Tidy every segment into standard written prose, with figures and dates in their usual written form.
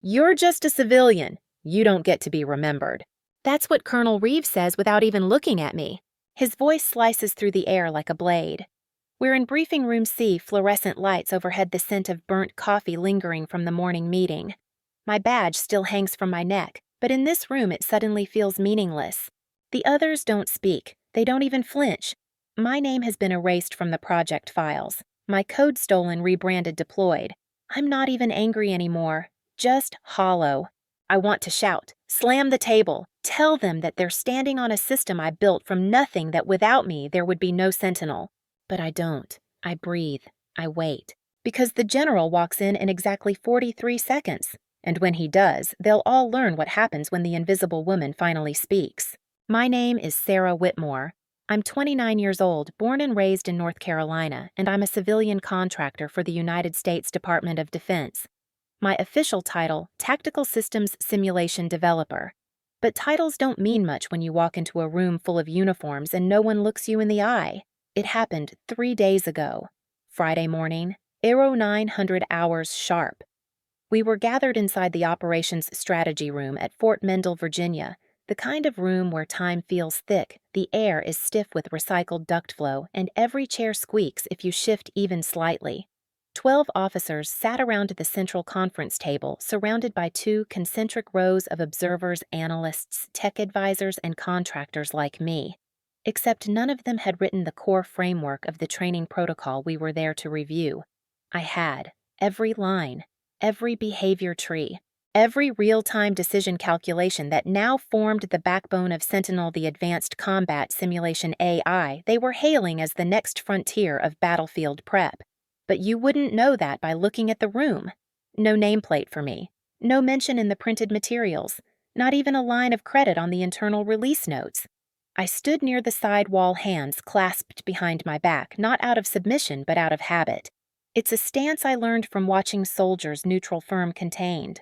You're just a civilian. You don't get to be remembered. That's what Colonel Reeves says without even looking at me. His voice slices through the air like a blade. We're in briefing room C, fluorescent lights overhead, the scent of burnt coffee lingering from the morning meeting. My badge still hangs from my neck, but in this room it suddenly feels meaningless. The others don't speak. They don't even flinch. My name has been erased from the project files. My code stolen, rebranded, deployed. I'm not even angry anymore. Just hollow. I want to shout, slam the table, tell them that they're standing on a system I built from nothing, that without me there would be no Sentinel. But I don't. I breathe. I wait. Because the general walks in exactly 43 seconds. And when he does, they'll all learn what happens when the invisible woman finally speaks. My name is Sarah Whitmore. I'm 29 years old, born and raised in North Carolina, and I'm a civilian contractor for the United States Department of Defense. My official title, Tactical Systems Simulation Developer. But titles don't mean much when you walk into a room full of uniforms and no one looks you in the eye. It happened 3 days ago. Friday morning, Aero 900 hours sharp. We were gathered inside the Operations Strategy Room at Fort Mendel, Virginia, the kind of room where time feels thick, the air is stiff with recycled duct flow, and every chair squeaks if you shift even slightly. 12 officers sat around the central conference table, surrounded by 2 concentric rows of observers, analysts, tech advisors, and contractors like me. Except none of them had written the core framework of the training protocol we were there to review. I had. Every line. Every behavior tree. Every real-time decision calculation that now formed the backbone of Sentinel, the advanced combat simulation AI they were hailing as the next frontier of battlefield prep. But you wouldn't know that by looking at the room. No nameplate for me. No mention in the printed materials. Not even a line of credit on the internal release notes. I stood near the side wall, hands clasped behind my back, not out of submission but out of habit. It's a stance I learned from watching soldiers neutral firm contained.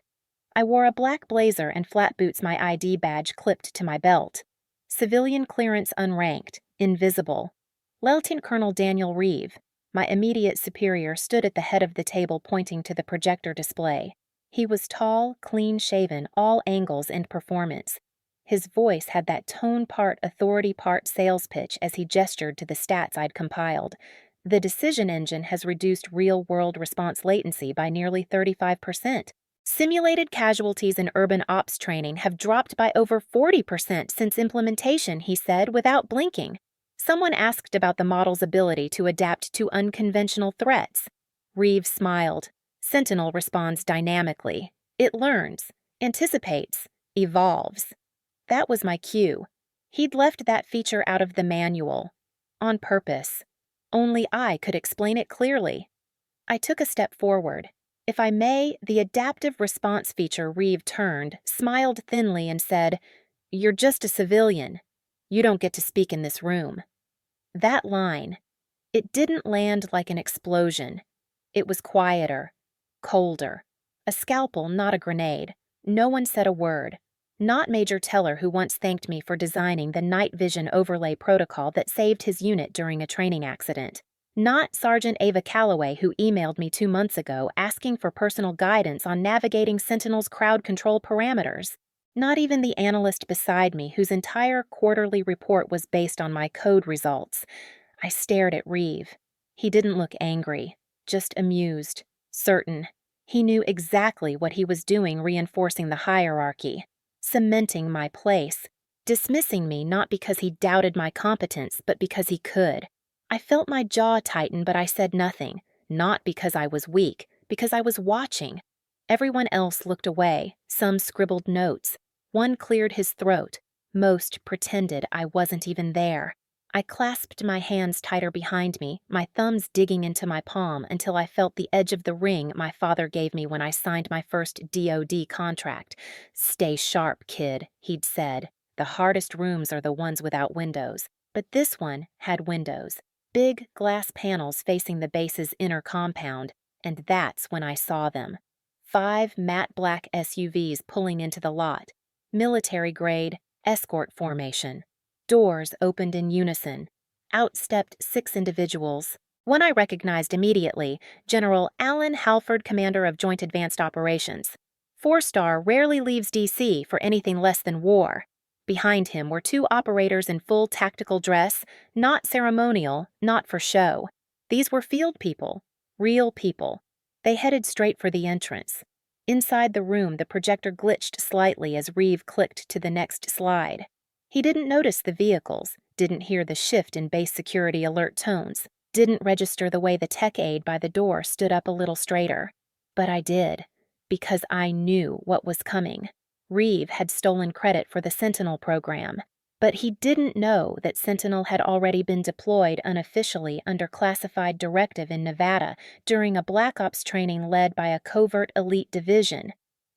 I wore a black blazer and flat boots, my ID badge clipped to my belt. Civilian clearance unranked, invisible. Lieutenant Colonel Daniel Reeve, my immediate superior, stood at the head of the table pointing to the projector display. He was tall, clean-shaven, all angles and performance. His voice had that tone part authority part sales pitch as he gestured to the stats I'd compiled. The decision engine has reduced real-world response latency by nearly 35%. Simulated casualties in urban ops training have dropped by over 40% since implementation, he said without blinking. Someone asked about the model's ability to adapt to unconventional threats. Reeves smiled. Sentinel responds dynamically. It learns, anticipates, evolves. That was my cue. He'd left that feature out of the manual. On purpose. Only I could explain it clearly. I took a step forward. If I may, the adaptive response feature. Reeve turned, smiled thinly, and said, "You're just a civilian. You don't get to speak in this room." That line, it didn't land like an explosion. It was quieter, colder. A scalpel, not a grenade. No one said a word. Not Major Teller, who once thanked me for designing the night vision overlay protocol that saved his unit during a training accident. Not Sergeant Ava Calloway, who emailed me 2 months ago asking for personal guidance on navigating Sentinel's crowd control parameters. Not even the analyst beside me, whose entire quarterly report was based on my code results. I stared at Reeve. He didn't look angry, just amused, certain. He knew exactly what he was doing, reinforcing the hierarchy. Cementing my place, dismissing me not because he doubted my competence, but because he could. I felt my jaw tighten, but I said nothing, not because I was weak, because I was watching. Everyone else looked away, some scribbled notes. One cleared his throat. Most pretended I wasn't even there. I clasped my hands tighter behind me, my thumbs digging into my palm until I felt the edge of the ring my father gave me when I signed my first DoD contract. "Stay sharp, kid," he'd said. "The hardest rooms are the ones without windows." But this one had windows. Big glass panels facing the base's inner compound, and that's when I saw them. 5 matte black SUVs pulling into the lot. Military-grade, escort formation. Doors opened in unison. Out stepped 6 individuals. One I recognized immediately, General Alan Halford, commander of Joint Advanced Operations. 4-star rarely leaves DC for anything less than war. Behind him were 2 operators in full tactical dress, not ceremonial, not for show. These were field people, real people. They headed straight for the entrance. Inside the room, the projector glitched slightly as Reeve clicked to the next slide. He didn't notice the vehicles, didn't hear the shift in base security alert tones, didn't register the way the tech aide by the door stood up a little straighter. But I did, because I knew what was coming. Reeve had stolen credit for the Sentinel program, but he didn't know that Sentinel had already been deployed unofficially under classified directive in Nevada during a Black Ops training led by a covert elite division.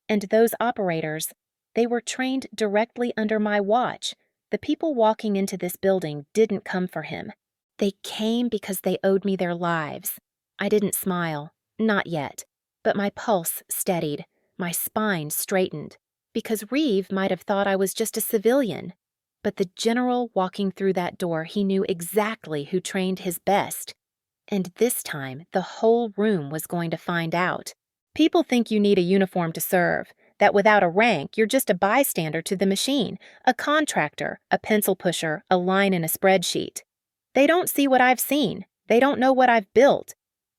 And those operators, they were trained directly under my watch. The people walking into this building didn't come for him. They came because they owed me their lives. I didn't smile, not yet, but my pulse steadied, my spine straightened, because Reeve might have thought I was just a civilian. But the general walking through that door, he knew exactly who trained his best. And this time, the whole room was going to find out. People think you need a uniform to serve, that without a rank, you're just a bystander to the machine, a contractor, a pencil pusher, a line in a spreadsheet. They don't see what I've seen. They don't know what I've built.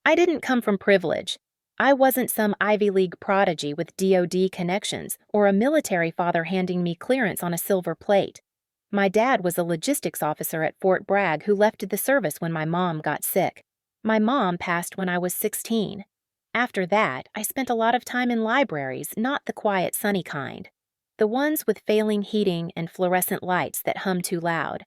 I didn't come from privilege. I wasn't some Ivy League prodigy with DoD connections or a military father handing me clearance on a silver plate. My dad was a logistics officer at Fort Bragg who left the service when my mom got sick. My mom passed when I was 16. After that, I spent a lot of time in libraries, not the quiet, sunny kind. The ones with failing heating and fluorescent lights that hum too loud.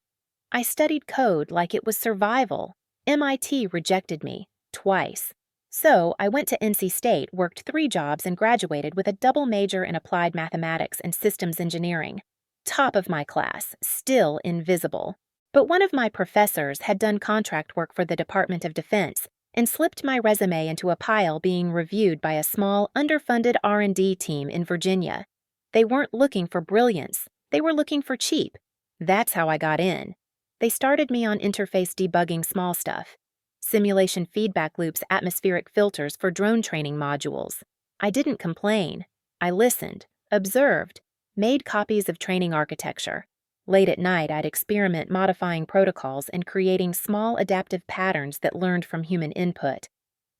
I studied code like it was survival. MIT rejected me, twice. So I went to NC State, worked 3 jobs, and graduated with a double major in applied mathematics and systems engineering. Top of my class, still invisible. But one of my professors had done contract work for the Department of Defense and slipped my resume into a pile being reviewed by a small, underfunded R&D team in Virginia. They weren't looking for brilliance. They were looking for cheap. That's how I got in. They started me on interface debugging small stuff. Simulation feedback loops, atmospheric filters for drone training modules. I didn't complain. I listened, observed, made copies of training architecture. Late at night, I'd experiment modifying protocols and creating small adaptive patterns that learned from human input.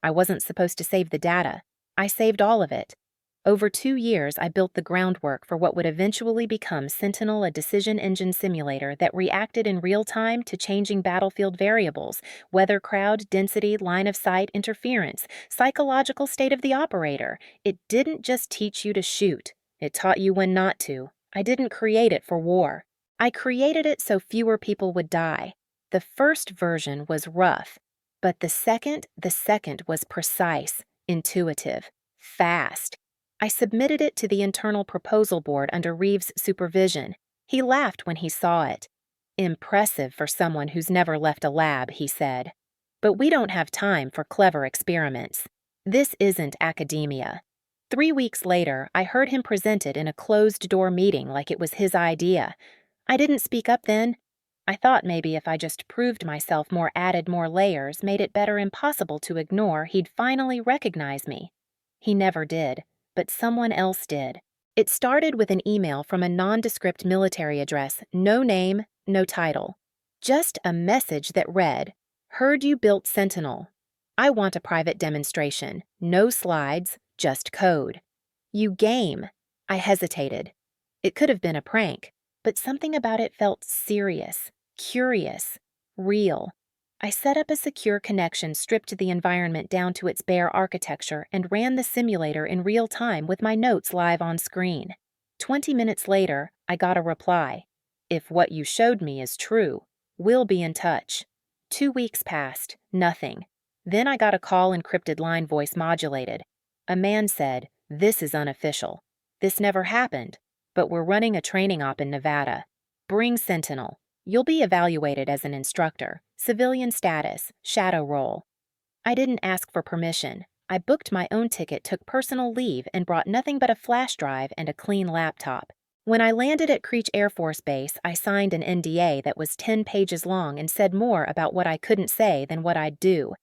I wasn't supposed to save the data. I saved all of it. Over 2 years, I built the groundwork for what would eventually become Sentinel, a decision engine simulator that reacted in real time to changing battlefield variables, weather, crowd, density, line of sight, interference, psychological state of the operator. It didn't just teach you to shoot. It taught you when not to. I didn't create it for war. I created it so fewer people would die. The first version was rough, but the second was precise, intuitive, fast. I submitted it to the internal proposal board under Reeve's supervision. He laughed when he saw it. Impressive for someone who's never left a lab, he said. But we don't have time for clever experiments. This isn't academia. 3 weeks later, I heard him present it in a closed-door meeting like it was his idea. I didn't speak up then. I thought maybe if I just proved myself added more layers, made it better impossible to ignore, he'd finally recognize me. He never did. But someone else did. It started with an email from a nondescript military address, no name, no title. Just a message that read, "Heard you built Sentinel. I want a private demonstration. No slides, just code." "You game." I hesitated. It could have been a prank, but something about it felt serious, curious, real. I set up a secure connection, stripped the environment down to its bare architecture, and ran the simulator in real time with my notes live on screen. 20 minutes later, I got a reply. "If what you showed me is true, we'll be in touch." 2 weeks passed, nothing. Then I got a call, encrypted line, voice modulated. A man said, "This is unofficial. This never happened, but we're running a training op in Nevada. Bring Sentinel. You'll be evaluated as an instructor. Civilian status, shadow role." I didn't ask for permission. I booked my own ticket, took personal leave, and brought nothing but a flash drive and a clean laptop. When I landed at Creech Air Force Base, I signed an NDA that was 10 pages long and said more about what I couldn't say than what I'd do.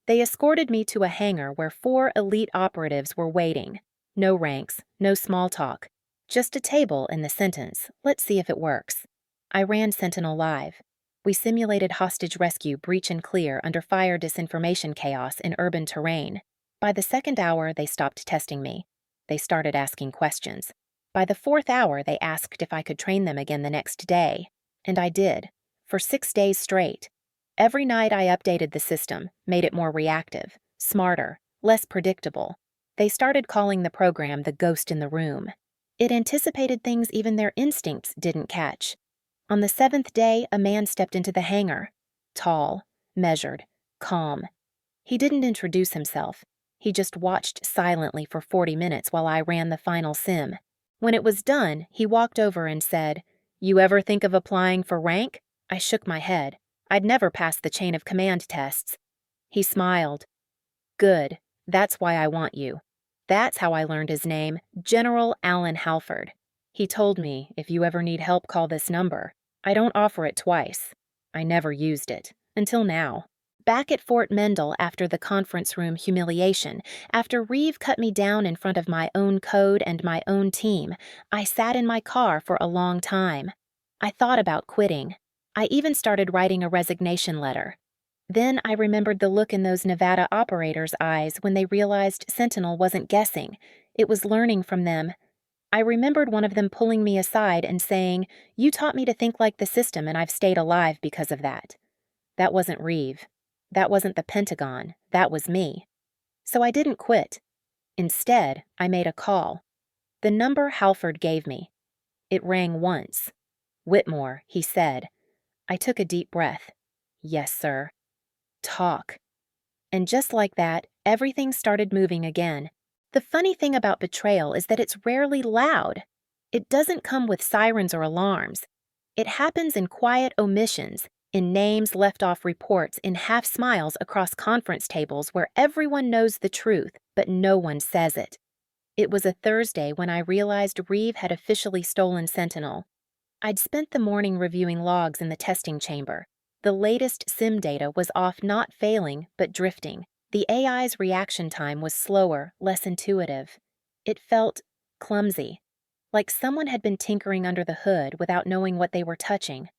They escorted me to a hangar where 4 elite operatives were waiting. No ranks, no small talk. Just a table and the sentence, let's see if it works. I ran Sentinel live. We simulated hostage rescue breach and clear under fire disinformation chaos in urban terrain. By the second hour, they stopped testing me. They started asking questions. By the fourth hour, they asked if I could train them again the next day. And I did. For 6 days straight. Every night I updated the system, made it more reactive, smarter, less predictable. They started calling the program the ghost in the room. It anticipated things even their instincts didn't catch. On the 7th day, a man stepped into the hangar. Tall, measured, calm. He didn't introduce himself. He just watched silently for 40 minutes while I ran the final sim. When it was done, he walked over and said, "You ever think of applying for rank?" I shook my head. I'd never passed the chain of command tests. He smiled. "Good. That's why I want you." That's how I learned his name, General Alan Halford. He told me, "If you ever need help, call this number." I don't offer it twice. I never used it. Until now. Back at Fort Mendel after the conference room humiliation, after Reeve cut me down in front of my own code and my own team, I sat in my car for a long time. I thought about quitting. I even started writing a resignation letter. Then I remembered the look in those Nevada operators' eyes when they realized Sentinel wasn't guessing. It was learning from them. I remembered one of them pulling me aside and saying, "You taught me to think like the system and I've stayed alive because of that." That wasn't Reeve. That wasn't the Pentagon. That was me. So I didn't quit. Instead, I made a call. The number Halford gave me. It rang once. "Whitmore," he said. I took a deep breath. "Yes, sir." Talk. And just like that, everything started moving again. The funny thing about betrayal is that it's rarely loud. It doesn't come with sirens or alarms. It happens in quiet omissions, in names left off reports, in half smiles across conference tables where everyone knows the truth, but no one says it. It was a Thursday when I realized Reeve had officially stolen Sentinel. I'd spent the morning reviewing logs in the testing chamber. The latest sim data was off not failing, but drifting. The AI's reaction time was slower, less intuitive. It felt clumsy, like someone had been tinkering under the hood without knowing what they were touching.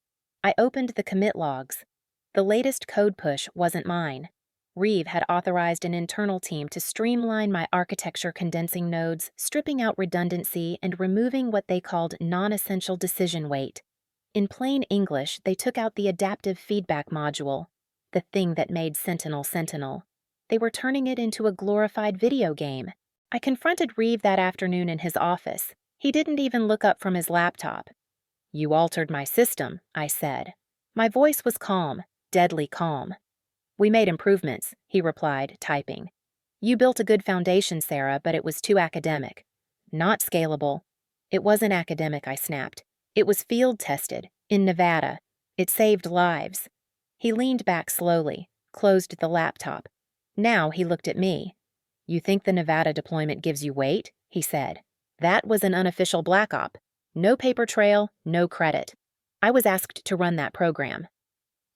I opened the commit logs. The latest code push wasn't mine. Reeve had authorized an internal team to streamline my architecture condensing nodes, stripping out redundancy and removing what they called non-essential decision weight. In plain English, they took out the adaptive feedback module, the thing that made Sentinel Sentinel. They were turning it into a glorified video game. I confronted Reeve that afternoon in his office. He didn't even look up from his laptop. "You altered my system," I said. My voice was calm, deadly calm. "We made improvements," he replied, typing. "You built a good foundation, Sarah, but it was too academic." "Not scalable." "It wasn't academic," I snapped. "It was field-tested, in Nevada. It saved lives." He leaned back slowly, closed the laptop. Now he looked at me. "You think the Nevada deployment gives you weight?" he said. "That was an unofficial black op. No paper trail, no credit. I was asked to run that program.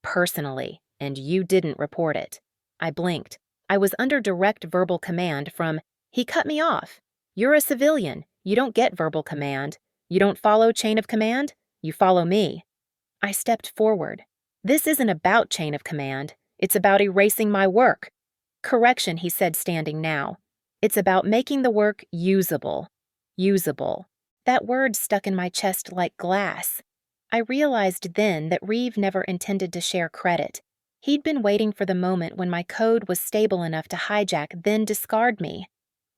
Personally, and you didn't report it." I blinked. I was under direct verbal command from, "He cut me off. You're a civilian. You don't get verbal command. You don't follow chain of command. You follow me." I stepped forward. "This isn't about chain of command. It's about erasing my work." "Correction," he said, standing now. "It's about making the work usable." Usable. That word stuck in my chest like glass. I realized then that Reeve never intended to share credit. He'd been waiting for the moment when my code was stable enough to hijack, then discard me.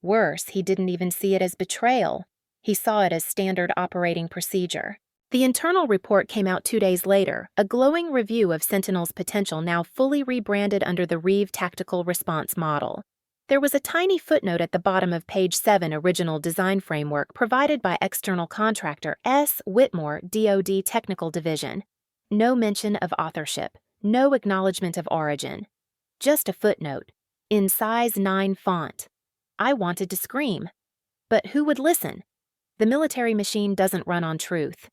Worse, he didn't even see it as betrayal. He saw it as standard operating procedure. The internal report came out 2 days later, a glowing review of Sentinel's potential now fully rebranded under the Reeve Tactical Response Model. There was a tiny footnote at the bottom of page 7 original design framework provided by external contractor S. Whitmore, DoD Technical Division. No mention of authorship, no acknowledgement of origin. Just a footnote, in size 9 font. I wanted to scream. But who would listen? The military machine doesn't run on truth.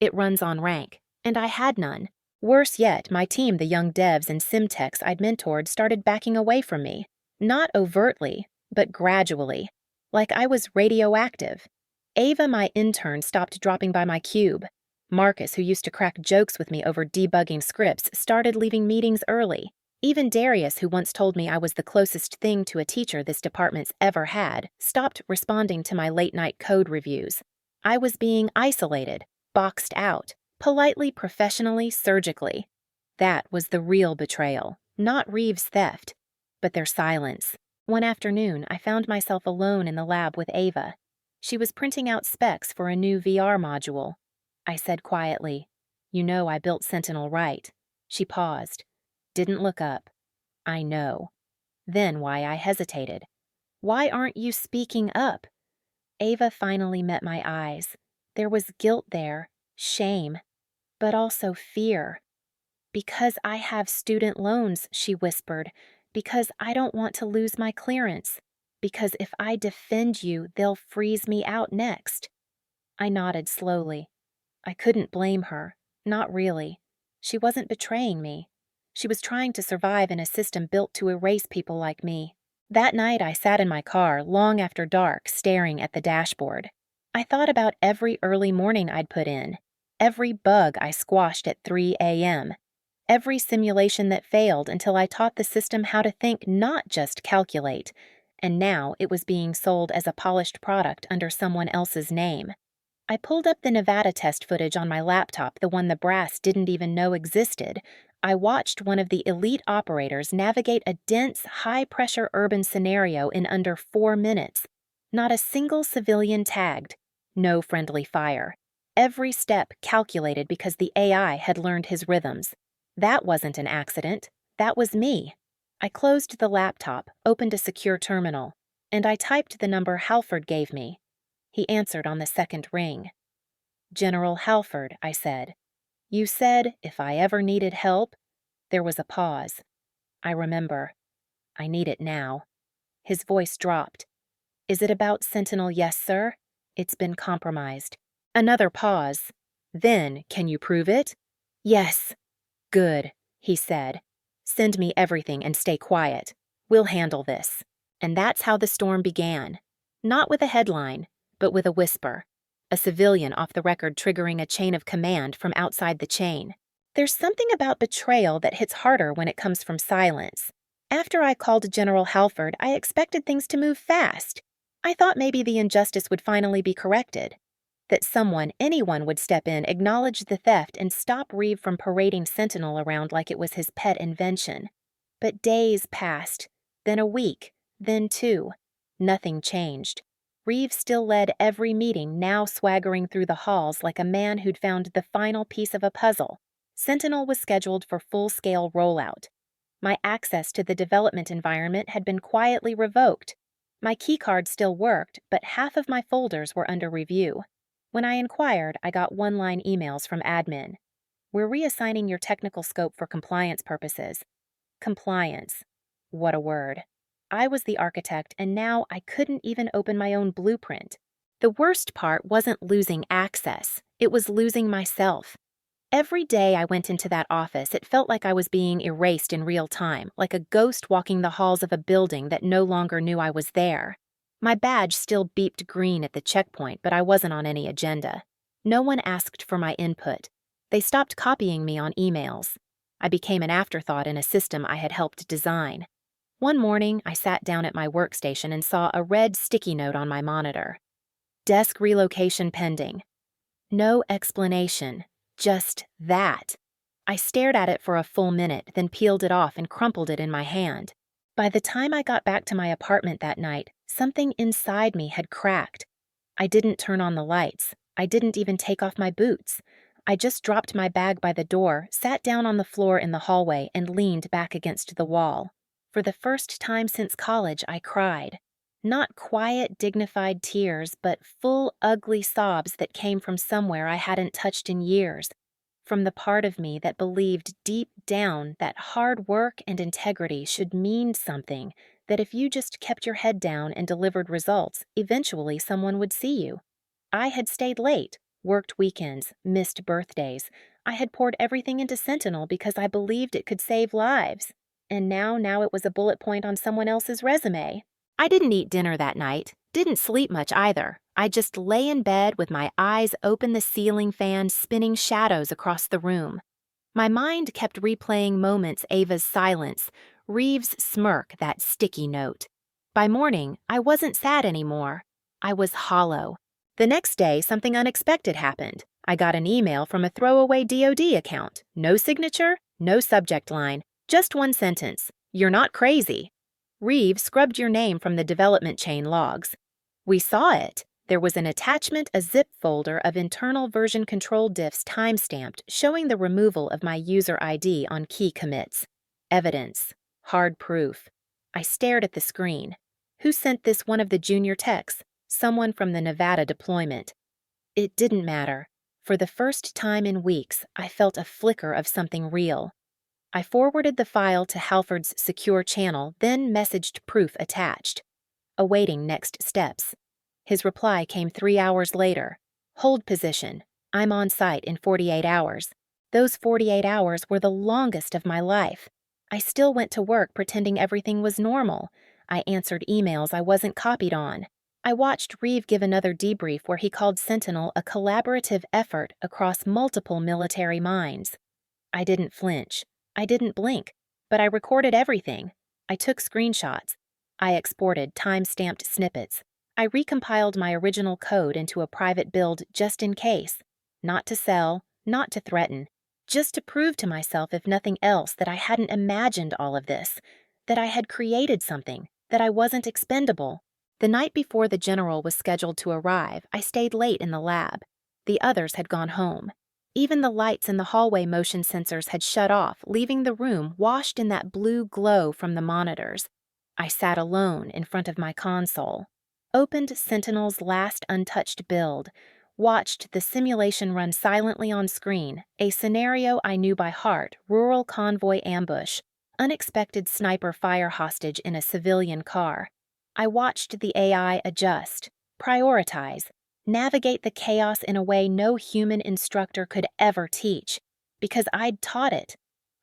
It runs on rank, and I had none. Worse yet, my team, the young devs and simtechs I'd mentored, started backing away from me. Not overtly, but gradually. like I was radioactive. Ava, my intern, stopped dropping by my cube. Marcus, who used to crack jokes with me over debugging scripts, started leaving meetings early. Even Darius, who once told me I was the closest thing to a teacher this department's ever had, stopped responding to my late-night code reviews. I was being isolated, boxed out, politely, professionally, surgically. That was the real betrayal, not Reeves' theft, but their silence. One afternoon, I found myself alone in the lab with Ava. She was printing out specs for a new VR module. I said quietly, "You know I built Sentinel right." She paused. Didn't look up. I know. Then why I hesitated. "Why aren't you speaking up?" Ava finally met my eyes. There was guilt there, shame, but also fear. "Because I have student loans," she whispered. "Because I don't want to lose my clearance. Because if I defend you, they'll freeze me out next." I nodded slowly. I couldn't blame her. Not really. She wasn't betraying me. She was trying to survive in a system built to erase people like me. That night I sat in my car long after dark, staring at the dashboard. I thought about every early morning I'd put in, every bug I squashed at 3 a.m., every simulation that failed until I taught the system how to think, not just calculate, and now it was being sold as a polished product under someone else's name. I pulled up the Nevada test footage on my laptop, the one the brass didn't even know existed. I watched one of the elite operators navigate a dense, high-pressure urban scenario in under 4 minutes. Not a single civilian tagged. No friendly fire. Every step calculated because the AI had learned his rhythms. That wasn't an accident. That was me. I closed the laptop, opened a secure terminal, and I typed the number Halford gave me. He answered on the second ring. "General Halford," I said. "You said if I ever needed help." There was a pause. I remember. I need it now. His voice dropped. "Is it about Sentinel? Yes, sir. It's been compromised." Another pause. Then, "Can you prove it?" "Yes." "Good," he said. "Send me everything and stay quiet. We'll handle this." And that's how the storm began. Not with a headline, but with a whisper. A civilian off the record triggering a chain of command from outside the chain. There's something about betrayal that hits harder when it comes from silence. After I called General Halford, I expected things to move fast. I thought maybe the injustice would finally be corrected. That someone, anyone would step in, acknowledge the theft, and stop Reeve from parading Sentinel around like it was his pet invention. But days passed, then a week, then 2. Nothing changed. Reeve still led every meeting, now swaggering through the halls like a man who'd found the final piece of a puzzle. Sentinel was scheduled for full-scale rollout. My access to the development environment had been quietly revoked. My keycard still worked, but half of my folders were under review. When I inquired, I got one-line emails from admin. "We're reassigning your technical scope for compliance purposes." Compliance. What a word. I was the architect, and now I couldn't even open my own blueprint. The worst part wasn't losing access. It was losing myself. Every day I went into that office, it felt like I was being erased in real time, like a ghost walking the halls of a building that no longer knew I was there. My badge still beeped green at the checkpoint, but I wasn't on any agenda. No one asked for my input. They stopped copying me on emails. I became an afterthought in a system I had helped design. One morning, I sat down at my workstation and saw a red sticky note on my monitor. "Desk relocation pending." No explanation, just that. I stared at it for a full minute, then peeled it off and crumpled it in my hand. By the time I got back to my apartment that night, something inside me had cracked. I didn't turn on the lights. I didn't even take off my boots. I just dropped my bag by the door, sat down on the floor in the hallway, and leaned back against the wall. For the first time since college, I cried. Not quiet, dignified tears, but full, ugly sobs that came from somewhere I hadn't touched in years. From the part of me that believed deep down that hard work and integrity should mean something, that if you just kept your head down and delivered results, eventually someone would see you. I had stayed late, worked weekends, missed birthdays. I had poured everything into Sentinel because I believed it could save lives. And now it was a bullet point on someone else's resume. I didn't eat dinner that night, Didn't sleep much either. I just lay in bed with my eyes open, the ceiling fan spinning shadows across the room. My mind kept replaying moments: Ava's silence, Reeves' smirk, that sticky note. By morning, I wasn't sad anymore. I was hollow. The next day, something unexpected happened. I got an email from a throwaway DoD account. No signature, no subject line, just one sentence: "You're not crazy." Reeves scrubbed your name from the development chain logs. We saw it. There was an attachment, a zip folder of internal version control diffs timestamped, showing the removal of my user ID on key commits. Evidence. Hard proof. I stared at the screen. Who sent this? One of the junior techs. Someone from the Nevada deployment. It didn't matter. For the first time in weeks, I felt a flicker of something real. I forwarded the file to Halford's secure channel, then messaged proof attached, awaiting next steps. His reply came 3 hours later. Hold position. I'm on site in 48 hours. Those 48 hours were the longest of my life. I still went to work pretending everything was normal. I answered emails I wasn't copied on. I watched Reeve give another debrief where he called Sentinel a collaborative effort across multiple military minds. I didn't flinch. I didn't blink. But I recorded everything. I took screenshots. I exported time-stamped snippets. I recompiled my original code into a private build just in case. Not to sell, not to threaten. Just to prove to myself, if nothing else, that I hadn't imagined all of this. That I had created something. That I wasn't expendable. The night before the general was scheduled to arrive, I stayed late in the lab. The others had gone home. Even the lights in the hallway motion sensors had shut off, leaving the room washed in that blue glow from the monitors. I sat alone in front of my console, opened Sentinel's last untouched build, watched the simulation run silently on screen, a scenario I knew by heart: rural convoy ambush, unexpected sniper fire hostage in a civilian car. I watched the AI adjust, prioritize, navigate the chaos in a way no human instructor could ever teach, because I'd taught it.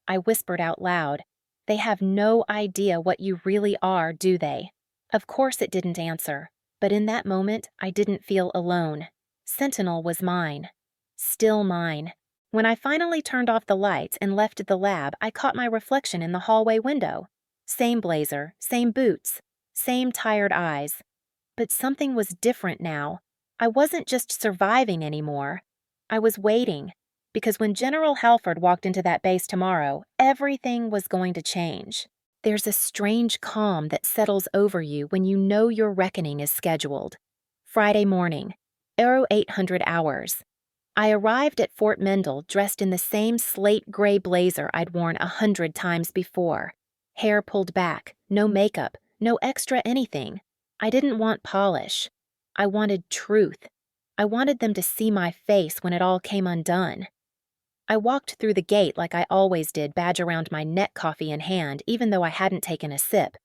I whispered out loud, "They have no idea what you really are, do they?" Of course it didn't answer, but in that moment I didn't feel alone. Sentinel was mine. Still mine. When I finally turned off the lights and left the lab, I caught my reflection in the hallway window. Same blazer, same boots, same tired eyes. But something was different now. I wasn't just surviving anymore. I was waiting, because when General Halford walked into that base tomorrow, everything was going to change. There's a strange calm that settles over you when you know your reckoning is scheduled. Friday morning, Aero 800 hours. I arrived at Fort Mendel dressed in the same slate gray blazer I'd worn 100 times before. Hair pulled back, no makeup, no extra anything. I didn't want polish. I wanted truth. I wanted them to see my face when it all came undone. I walked through the gate like I always did, badge around my neck, coffee in hand, even though I hadn't taken a sip.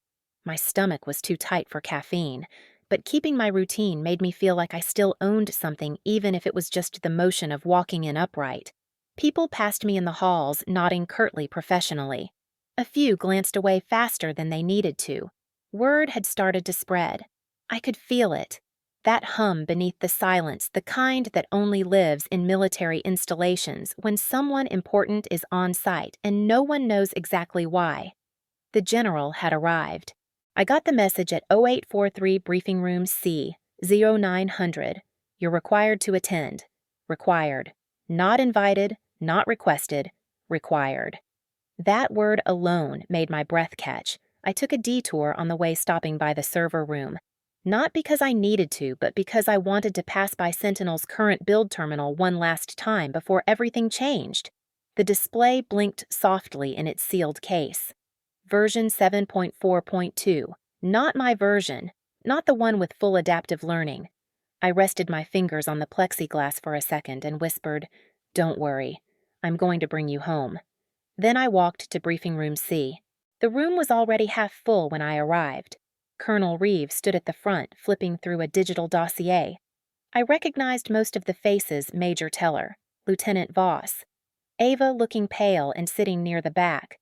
My stomach was too tight for caffeine, but keeping my routine made me feel like I still owned something, even if it was just the motion of walking in upright. People passed me in the halls, nodding curtly professionally. A few glanced away faster than they needed to. Word had started to spread. I could feel it. That hum beneath the silence, the kind that only lives in military installations when someone important is on site and no one knows exactly why. The general had arrived. I got the message at 0843 Briefing Room C, 0900. You're required to attend. Required. Not invited, not requested, required. That word alone made my breath catch. I took a detour on the way, stopping by the server room. Not because I needed to, but because I wanted to pass by Sentinel's current build terminal one last time before everything changed. The display blinked softly in its sealed case. Version 7.4.2. Not my version. Not the one with full adaptive learning. I rested my fingers on the plexiglass for a second and whispered, "Don't worry. I'm going to bring you home." Then I walked to Briefing Room C. The room was already half full when I arrived. Colonel Reeves stood at the front, flipping through a digital dossier. I recognized most of the faces: Major Teller, Lieutenant Voss, Ava looking pale and sitting near the back,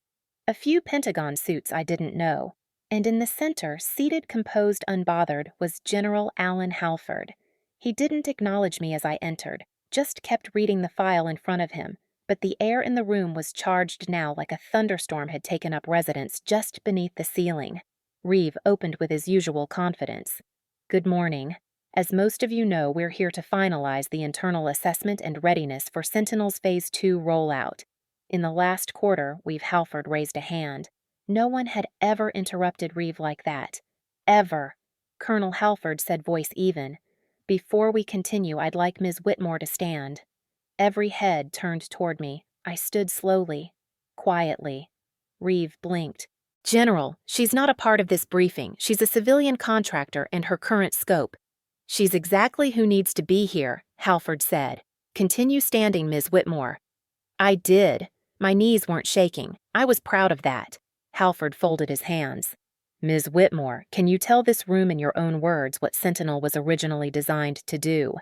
a few Pentagon suits I didn't know, And in the center, seated composed unbothered, was General Alan Halford. He didn't acknowledge me as I entered, just kept reading the file in front of him, but the air in the room was charged now like a thunderstorm had taken up residence just beneath the ceiling. Reeve opened with his usual confidence. "Good morning. As most of you know, we're here to finalize the internal assessment and readiness for Sentinel's Phase 2 rollout. In the last quarter, Halford raised a hand. No one had ever interrupted Reeve like that. Ever. Colonel Halford said, voice even, "Before we continue, I'd like Ms. Whitmore to stand." Every head turned toward me. I stood slowly, quietly. Reeve blinked. "General, she's not a part of this briefing. She's a civilian contractor and her current scope." "She's exactly who needs to be here," Halford said. "Continue standing, Ms. Whitmore." I did. My knees weren't shaking. I was proud of that. Halford folded his hands. "Ms. Whitmore, can you tell this room in your own words what Sentinel was originally designed to do?"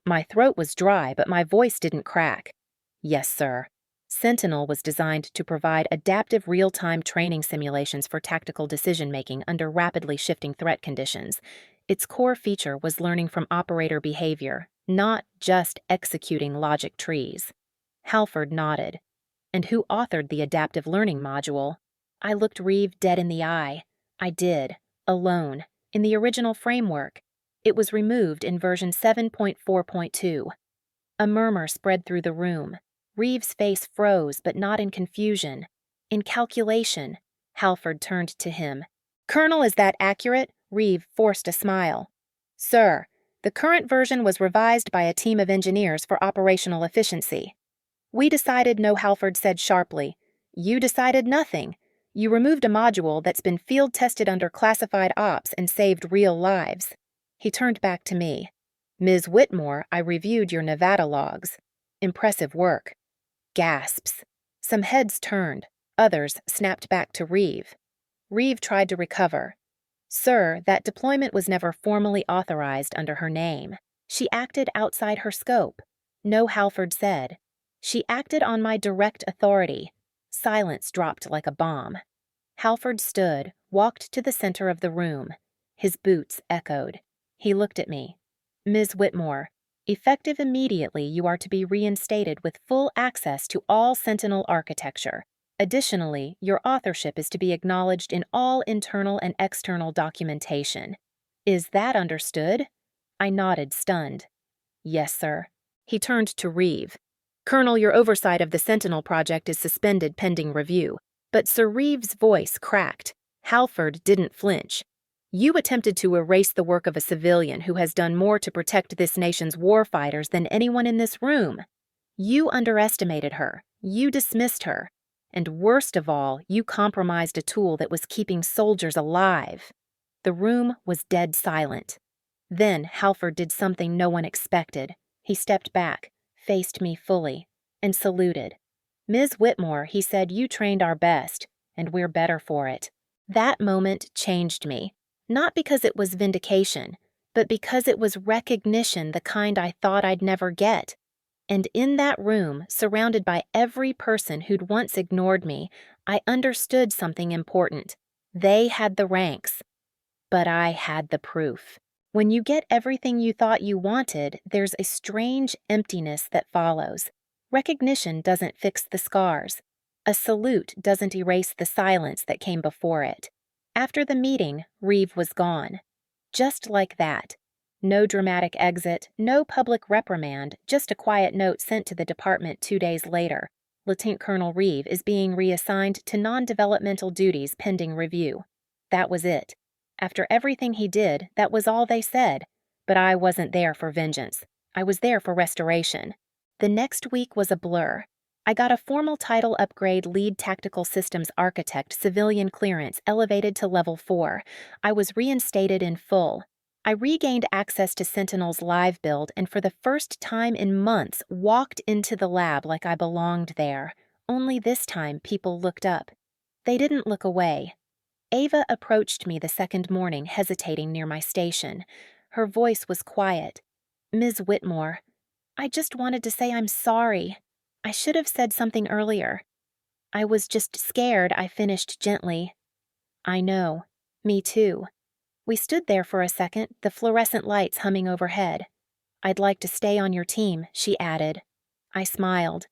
My throat was dry, but my voice didn't crack. "Yes, sir. Sentinel was designed to provide adaptive real-time training simulations for tactical decision-making under rapidly shifting threat conditions. Its core feature was learning from operator behavior, not just executing logic trees." Halford nodded. "And who authored the adaptive learning module?" I looked Reeve dead in the eye. I did, alone, in the original framework. It was removed in version 7.4.2. A murmur spread through the room. Reeve's face froze, but not in confusion. In calculation. Halford turned to him. "Colonel, is that accurate?" Reeve forced a smile. "Sir, the current version was revised by a team of engineers for operational efficiency." "We decided no," Halford said sharply. "You decided nothing. You removed a module that's been field-tested under classified ops and saved real lives." He turned back to me. "Ms. Whitmore, I reviewed your Nevada logs. Impressive work." Gasps. Some heads turned. Others snapped back to Reeve. Reeve tried to recover. "Sir, that deployment was never formally authorized under her name. She acted outside her scope." "No," Halford said. "She acted on my direct authority." Silence dropped like a bomb. Halford stood, walked to the center of the room. His boots echoed. He looked at me. "Ms. Whitmore, effective immediately, you are to be reinstated with full access to all Sentinel architecture. Additionally, your authorship is to be acknowledged in all internal and external documentation. Is that understood?" I nodded, stunned. "Yes, sir." He turned to Reeve. "Colonel, your oversight of the Sentinel project is suspended pending review." But Sir Reeve's voice cracked. Halford didn't flinch. "You attempted to erase the work of a civilian who has done more to protect this nation's warfighters than anyone in this room. You underestimated her. You dismissed her. And worst of all, you compromised a tool that was keeping soldiers alive." The room was dead silent. Then Halford did something no one expected. He stepped back, faced me fully, and saluted. "Ms. Whitmore," he said, "you trained our best, and we're better for it." That moment changed me, not because it was vindication, but because it was recognition, the kind I thought I'd never get. And in that room, surrounded by every person who'd once ignored me, I understood something important. They had the ranks, but I had the proof. When you get everything you thought you wanted, there's a strange emptiness that follows. Recognition doesn't fix the scars. A salute doesn't erase the silence that came before it. After the meeting, Reeve was gone. Just like that. No dramatic exit, no public reprimand, just a quiet note sent to the department 2 days later. Lieutenant Colonel Reeve is being reassigned to non-developmental duties pending review. That was it. After everything he did, that was all they said. But I wasn't there for vengeance. I was there for restoration. The next week was a blur. I got a formal title upgrade, Lead Tactical Systems Architect, civilian clearance, elevated to Level 4. I was reinstated in full. I regained access to Sentinel's live build and for the first time in months walked into the lab like I belonged there. Only this time people looked up. They didn't look away. Ava approached me the second morning, hesitating near my station. Her voice was quiet. "Ms. Whitmore, I just wanted to say I'm sorry. I should have said something earlier." "I was just scared," I finished gently. "I know." Me too. We stood there for a second, the fluorescent lights humming overhead. I'd like to stay on your team, she added. I smiled.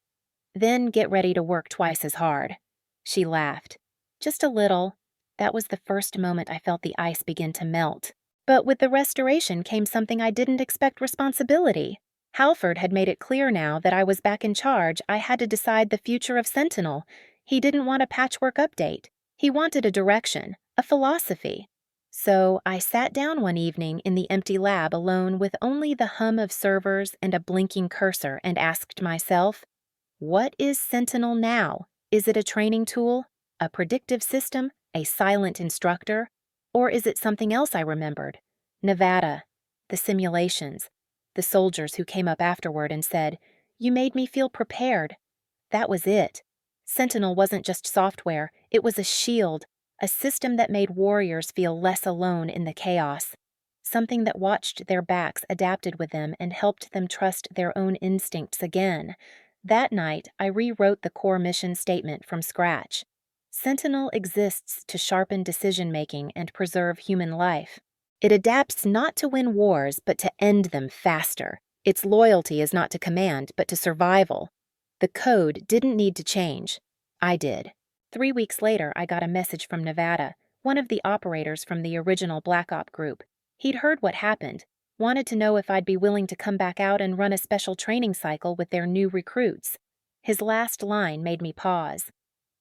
Then get ready to work twice as hard. She laughed. Just a little. That was the first moment I felt the ice begin to melt. But with the restoration came something I didn't expect: responsibility. Halford had made it clear now that I was back in charge. I had to decide the future of Sentinel. He didn't want a patchwork update. He wanted a direction, a philosophy. So I sat down one evening in the empty lab alone with only the hum of servers and a blinking cursor and asked myself, what is Sentinel now? Is it a training tool? A predictive system? A silent instructor? Or is it something else I remembered? Nevada, the simulations, the soldiers who came up afterward and said, "You made me feel prepared." That was it. Sentinel wasn't just software, it was a shield, a system that made warriors feel less alone in the chaos. Something that watched their backs, adapted with them, and helped them trust their own instincts again. That night, I rewrote the core mission statement from scratch. Sentinel exists to sharpen decision-making and preserve human life. It adapts not to win wars, but to end them faster. Its loyalty is not to command, but to survival. The code didn't need to change. I did. 3 weeks later, I got a message from Nevada, one of the operators from the original Black Op group. He'd heard what happened, wanted to know if I'd be willing to come back out and run a special training cycle with their new recruits. His last line made me pause.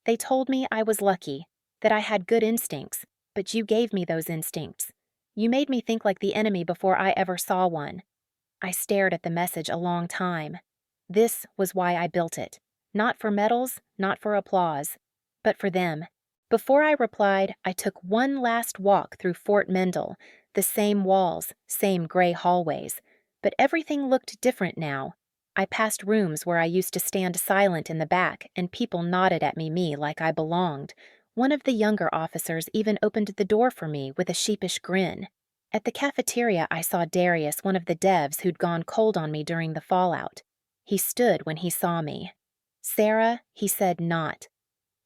They told me I was lucky, that I had good instincts, but you gave me those instincts. You made me think like the enemy before I ever saw one. I stared at the message a long time. This was why I built it. Not for medals, not for applause, but for them. Before I replied, I took one last walk through Fort Mendel, the same walls, same gray hallways, but everything looked different now. I passed rooms where I used to stand silent in the back, and people nodded at me like I belonged. One of the younger officers even opened the door for me with a sheepish grin. At the cafeteria, I saw Darius, one of the devs who'd gone cold on me during the fallout. He stood when he saw me. Sarah, he said not.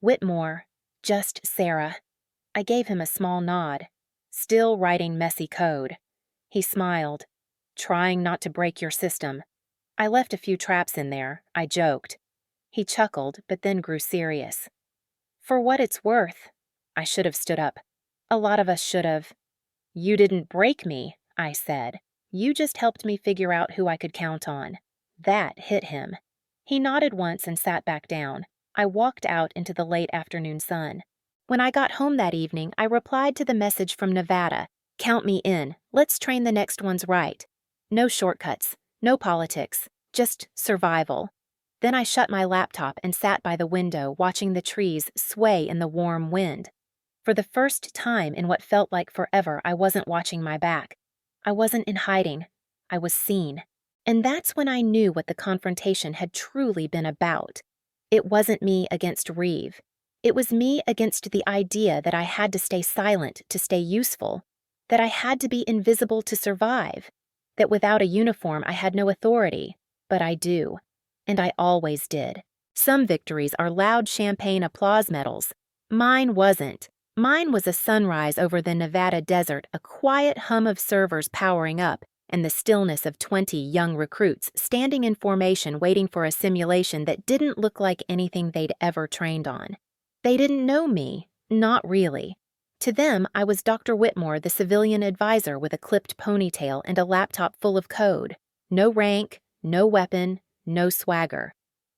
Whitmore, just Sarah. I gave him a small nod. Still writing messy code. He smiled. Trying not to break your system. I left a few traps in there, I joked. He chuckled, but then grew serious. For what it's worth. I should have stood up. A lot of us should have. You didn't break me, I said. You just helped me figure out who I could count on. That hit him. He nodded once and sat back down. I walked out into the late afternoon sun. When I got home that evening, I replied to the message from Nevada. Count me in. Let's train the next ones right. No shortcuts. No politics. Just survival. Then I shut my laptop and sat by the window, watching the trees sway in the warm wind. For the first time in what felt like forever, I wasn't watching my back. I wasn't in hiding. I was seen. And that's when I knew what the confrontation had truly been about. It wasn't me against Reeve. It was me against the idea that I had to stay silent to stay useful, that I had to be invisible to survive, that without a uniform I had no authority, but I do, and I always did. Some victories are loud champagne applause medals. Mine wasn't. Mine was a sunrise over the Nevada desert, a quiet hum of servers powering up, and the stillness of 20 young recruits standing in formation waiting for a simulation that didn't look like anything they'd ever trained on. They didn't know me, not really. To them, I was Dr. Whitmore, the civilian advisor with a clipped ponytail and a laptop full of code. No rank, no weapon, no swagger.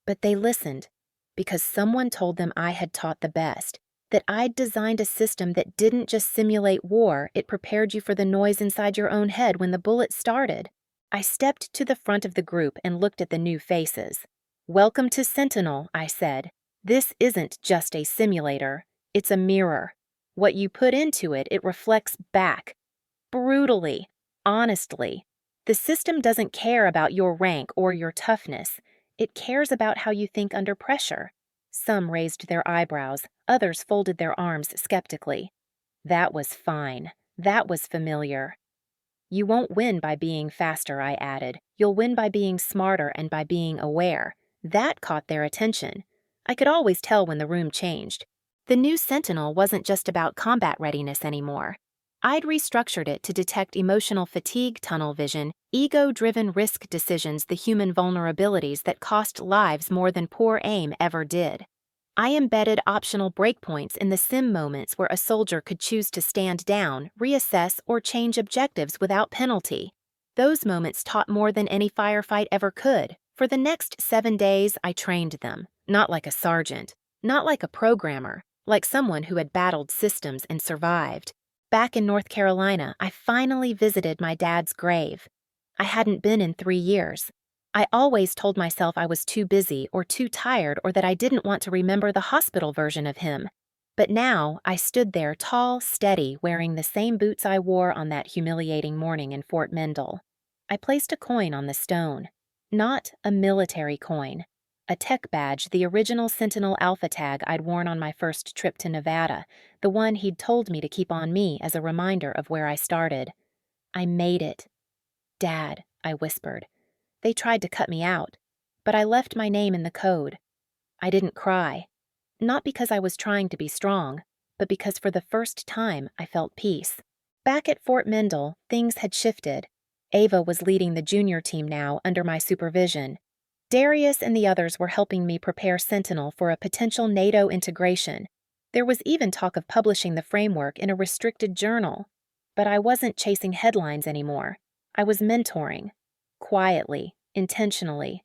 But they listened, because someone told them I had taught the best, that I'd designed a system that didn't just simulate war, it prepared you for the noise inside your own head when the bullet started. I stepped to the front of the group and looked at the new faces. Welcome to Sentinel, I said. This isn't just a simulator, it's a mirror. What you put into it, it reflects back. Brutally, honestly. The system doesn't care about your rank or your toughness. It cares about how you think under pressure. Some raised their eyebrows, others folded their arms skeptically. That was fine. That was familiar. You won't win by being faster, I added. You'll win by being smarter and by being aware. That caught their attention. I could always tell when the room changed. The new Sentinel wasn't just about combat readiness anymore. I'd restructured it to detect emotional fatigue, tunnel vision, ego-driven risk decisions, the human vulnerabilities that cost lives more than poor aim ever did. I embedded optional breakpoints in the sim moments where a soldier could choose to stand down, reassess, or change objectives without penalty. Those moments taught more than any firefight ever could. For the next 7 days, I trained them, not like a sergeant, not like a programmer, like someone who had battled systems and survived. Back in North Carolina, I finally visited my dad's grave. I hadn't been in 3 years. I always told myself I was too busy or too tired or that I didn't want to remember the hospital version of him. But now I stood there tall, steady, wearing the same boots I wore on that humiliating morning in Fort Mendel. I placed a coin on the stone. Not a military coin. A tech badge, the original Sentinel Alpha tag I'd worn on my first trip to Nevada, the one he'd told me to keep on me as a reminder of where I started. I made it. "Dad," I whispered. "They tried to cut me out, but I left my name in the code." I didn't cry. Not because I was trying to be strong, but because for the first time I felt peace. Back at Fort Mendel, things had shifted. Ava was leading the junior team now under my supervision. Darius and the others were helping me prepare Sentinel for a potential NATO integration. There was even talk of publishing the framework in a restricted journal. But I wasn't chasing headlines anymore. I was mentoring. Quietly, intentionally.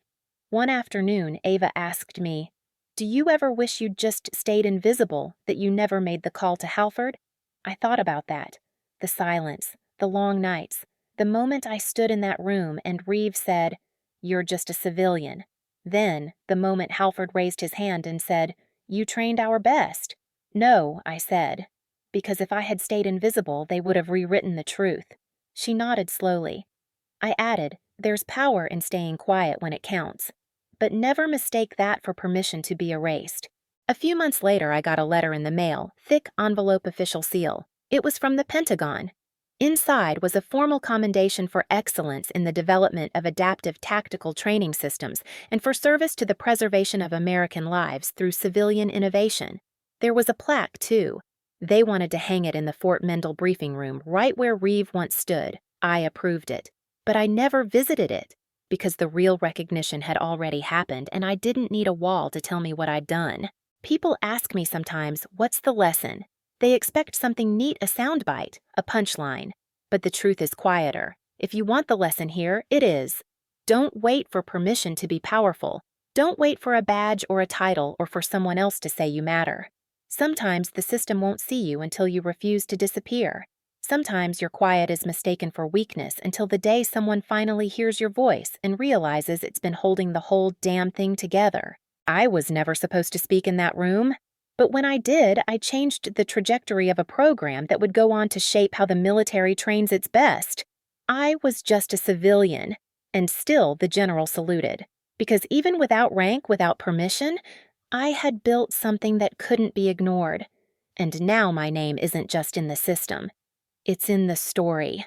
One afternoon, Ava asked me, "Do you ever wish you'd just stayed invisible, that you never made the call to Halford?" I thought about that. The silence, the long nights, the moment I stood in that room and Reeve said, "You're just a civilian." Then, the moment Halford raised his hand and said, "You trained our best." "No," I said, because if I had stayed invisible, they would have rewritten the truth. She nodded slowly. I added, "There's power in staying quiet when it counts. But never mistake that for permission to be erased." A few months later, I got a letter in the mail, thick envelope official seal. It was from the Pentagon. Inside was a formal commendation for excellence in the development of adaptive tactical training systems and for service to the preservation of American lives through civilian innovation. There was a plaque, too. They wanted to hang it in the Fort Mendel briefing room right where Reeve once stood. I approved it. But I never visited it, because the real recognition had already happened and I didn't need a wall to tell me what I'd done. People ask me sometimes, "What's the lesson?" They expect something neat, a soundbite, a punchline. But the truth is quieter. If you want the lesson here, it is. Don't wait for permission to be powerful. Don't wait for a badge or a title or for someone else to say you matter. Sometimes the system won't see you until you refuse to disappear. Sometimes your quiet is mistaken for weakness until the day someone finally hears your voice and realizes it's been holding the whole damn thing together. I was never supposed to speak in that room. But when I did, I changed the trajectory of a program that would go on to shape how the military trains its best. I was just a civilian, and still the general saluted. Because even without rank, without permission, I had built something that couldn't be ignored. And now my name isn't just in the system. It's in the story.